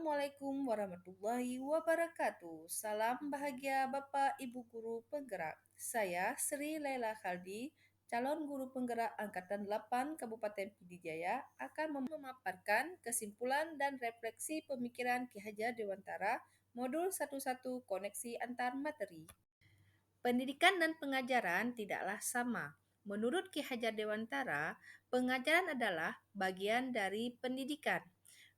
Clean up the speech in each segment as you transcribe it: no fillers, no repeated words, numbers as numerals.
Assalamualaikum warahmatullahi wabarakatuh. Salam bahagia Bapak Ibu Guru Penggerak. Saya Sri Laila Khaldi, calon guru penggerak Angkatan 8 Kabupaten Pidijaya akan memaparkan kesimpulan dan refleksi pemikiran Ki Hajar Dewantara Modul 11 Koneksi Antar Materi. Pendidikan dan pengajaran tidaklah sama. Menurut Ki Hajar Dewantara, pengajaran adalah bagian dari pendidikan.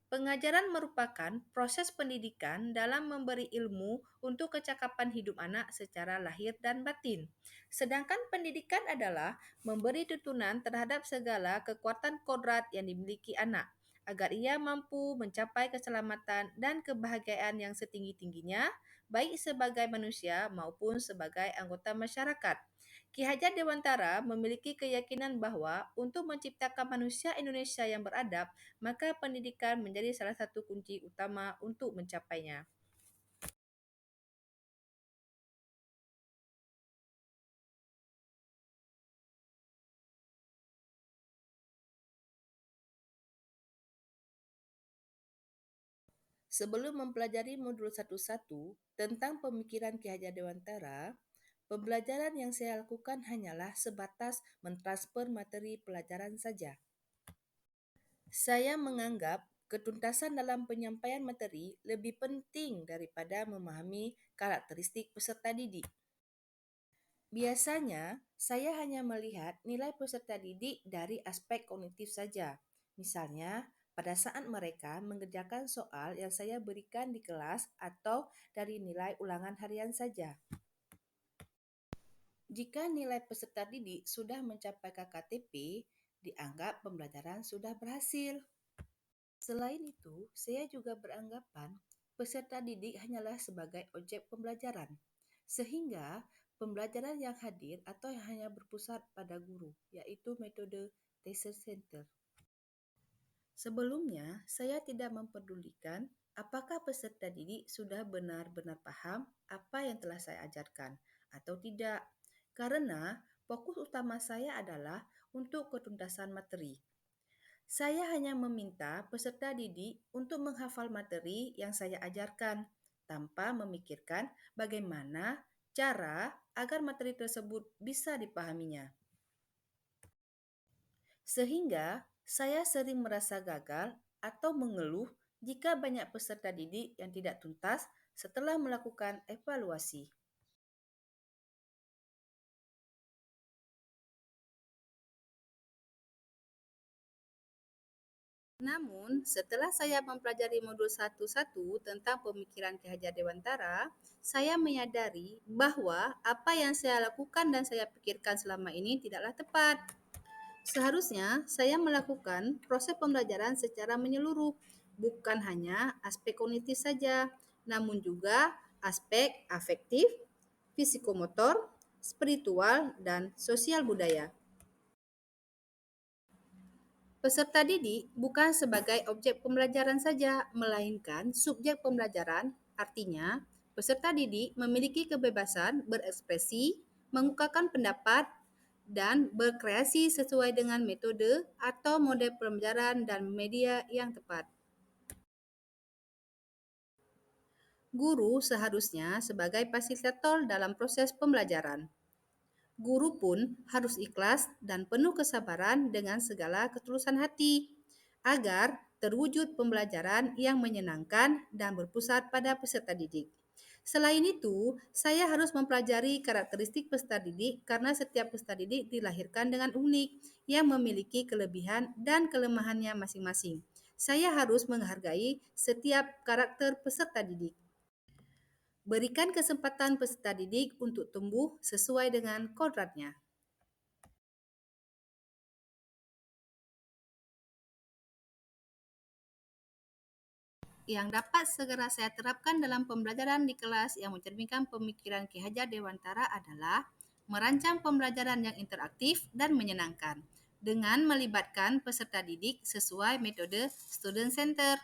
Pengajaran merupakan proses pendidikan dalam memberi ilmu untuk kecakapan hidup anak secara lahir dan batin. Sedangkan pendidikan adalah memberi tuntunan terhadap segala kekuatan kodrat yang dimiliki anak, agar ia mampu mencapai keselamatan dan kebahagiaan yang setinggi-tingginya, baik sebagai manusia maupun sebagai anggota masyarakat. Ki Hajar Dewantara memiliki keyakinan bahwa untuk menciptakan manusia Indonesia yang beradab, maka pendidikan menjadi salah satu kunci utama untuk mencapainya. Sebelum mempelajari modul 11 tentang pemikiran Ki Hajar Dewantara, pembelajaran yang saya lakukan hanyalah sebatas mentransfer materi pelajaran saja. Saya menganggap ketuntasan dalam penyampaian materi lebih penting daripada memahami karakteristik peserta didik. Biasanya, saya hanya melihat nilai peserta didik dari aspek kognitif saja. Misalnya, pada saat mereka mengerjakan soal yang saya berikan di kelas atau dari nilai ulangan harian saja. Jika nilai peserta didik sudah mencapai KKTP, dianggap pembelajaran sudah berhasil. Selain itu, saya juga beranggapan peserta didik hanyalah sebagai objek pembelajaran, sehingga pembelajaran yang hadir atau yang hanya berpusat pada guru, yaitu metode teacher center. Sebelumnya, saya tidak memperdulikan apakah peserta didik sudah benar-benar paham apa yang telah saya ajarkan atau tidak, karena fokus utama saya adalah untuk ketuntasan materi. Saya hanya meminta peserta didik untuk menghafal materi yang saya ajarkan, tanpa memikirkan bagaimana cara agar materi tersebut bisa dipahaminya. Sehingga saya sering merasa gagal atau mengeluh jika banyak peserta didik yang tidak tuntas setelah melakukan evaluasi. Namun, setelah saya mempelajari modul 11 tentang pemikiran Ki Hajar Dewantara, saya menyadari bahwa apa yang saya lakukan dan saya pikirkan selama ini tidaklah tepat. Seharusnya saya melakukan proses pembelajaran secara menyeluruh, bukan hanya aspek kognitif saja, namun juga aspek afektif, fisikomotor, spiritual, dan sosial budaya. Peserta didik bukan sebagai objek pembelajaran saja, melainkan subjek pembelajaran. Artinya, peserta didik memiliki kebebasan berekspresi, mengungkapkan pendapat, dan berkreasi sesuai dengan metode atau model pembelajaran dan media yang tepat. Guru seharusnya sebagai fasilitator dalam proses pembelajaran. Guru pun harus ikhlas dan penuh kesabaran dengan segala ketulusan hati, agar terwujud pembelajaran yang menyenangkan dan berpusat pada peserta didik. Selain itu, saya harus mempelajari karakteristik peserta didik karena setiap peserta didik dilahirkan dengan unik yang memiliki kelebihan dan kelemahannya masing-masing. Saya harus menghargai setiap karakter peserta didik. Berikan kesempatan peserta didik untuk tumbuh sesuai dengan kodratnya. Yang dapat segera saya terapkan dalam pembelajaran di kelas yang mencerminkan pemikiran Ki Hajar Dewantara adalah merancang pembelajaran yang interaktif dan menyenangkan dengan melibatkan peserta didik sesuai metode student center.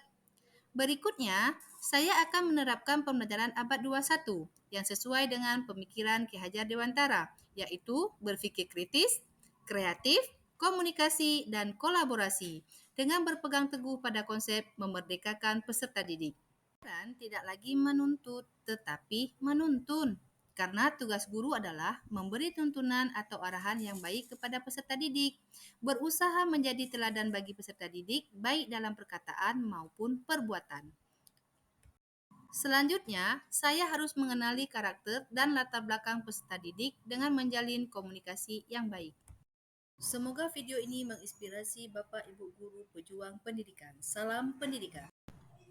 Berikutnya, saya akan menerapkan pembelajaran abad 21 yang sesuai dengan pemikiran Ki Hajar Dewantara, yaitu berfikir kritis, kreatif, komunikasi, dan kolaborasi dengan berpegang teguh pada konsep memerdekakan peserta didik. Dan tidak lagi menuntut, tetapi menuntun. Karena tugas guru adalah memberi tuntunan atau arahan yang baik kepada peserta didik, berusaha menjadi teladan bagi peserta didik, baik dalam perkataan maupun perbuatan. Selanjutnya, saya harus mengenali karakter dan latar belakang peserta didik dengan menjalin komunikasi yang baik. Semoga video ini menginspirasi Bapak Ibu guru pejuang pendidikan. Salam pendidikan.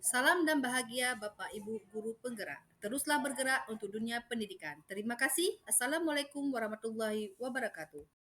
Salam dan bahagia Bapak Ibu guru penggerak. Teruslah bergerak untuk dunia pendidikan. Terima kasih. Assalamualaikum warahmatullahi wabarakatuh.